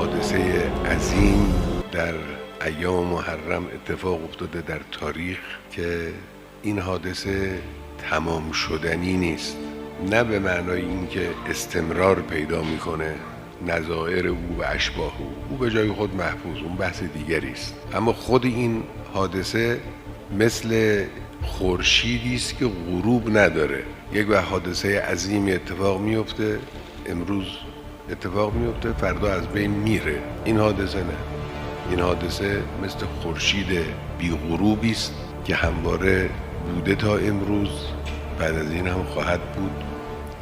حادثه عظیم در ایام محرم اتفاق افتاده در تاریخ که این حادثه تمام شدنی نیست، نه به معنای اینکه استمرار پیدا میکنه نظائر او و اشباح او به جای خود محفوظ، اون بحث دیگری است. اما خود این حادثه مثل خورشیدی است که غروب نداره. یک وقت حادثه عظیمی اتفاق میفته، امروز اتفاق میفته، فردا از بین میره. این حادثه نه، این حادثه مثل خورشید بی غروبی است که همواره بوده تا امروز، بعد از این هم خواهد بود.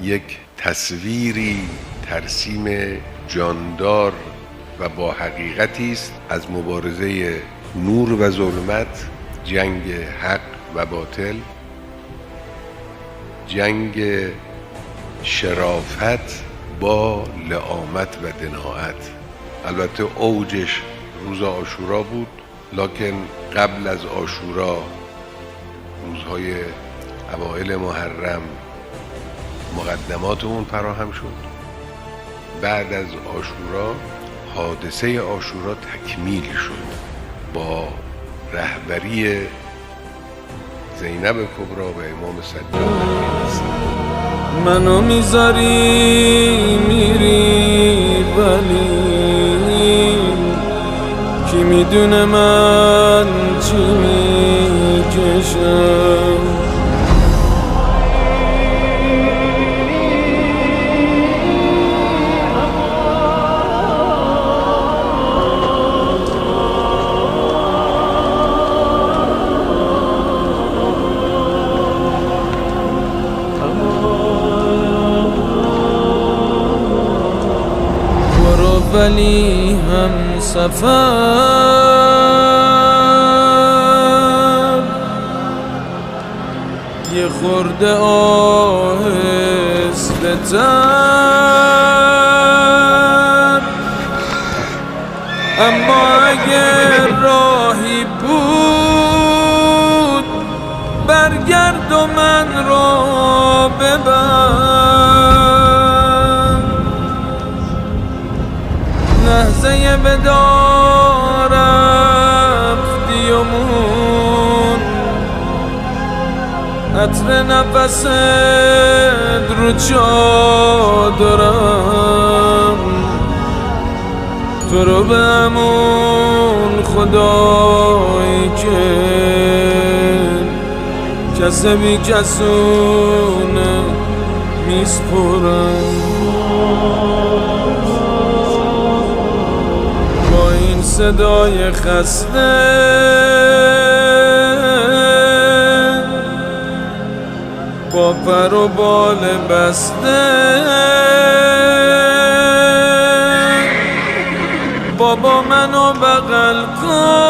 یک تصویری ترسیم جاندار و با حقیقتی است از مبارزه نور و ظلمت، جنگ حق و باطل، جنگ شرافت با لئامت و دناعت. البته اوجش روز عاشورا بود، لکن قبل از عاشورا، روزهای اوایل محرم، مقدمات اون فراهم شد. بعد از عاشورا حادثه عاشورا تکمیل شد با رهبری زینب کبرا و امام سجاد. منو میذاری میری ولی کی میدونه من چی میکشم. ولی هم سفر یه خورده آهسته تر، اما اگه راهی بود برگرد و من را ببر. لحظه وداع رفتی و مون عطر نفست رو چادرم، تو رو به همون خدایی که کس بی کسونه میسپرم. صدای خسته با پر و بال بسته، بابا منو بغل کن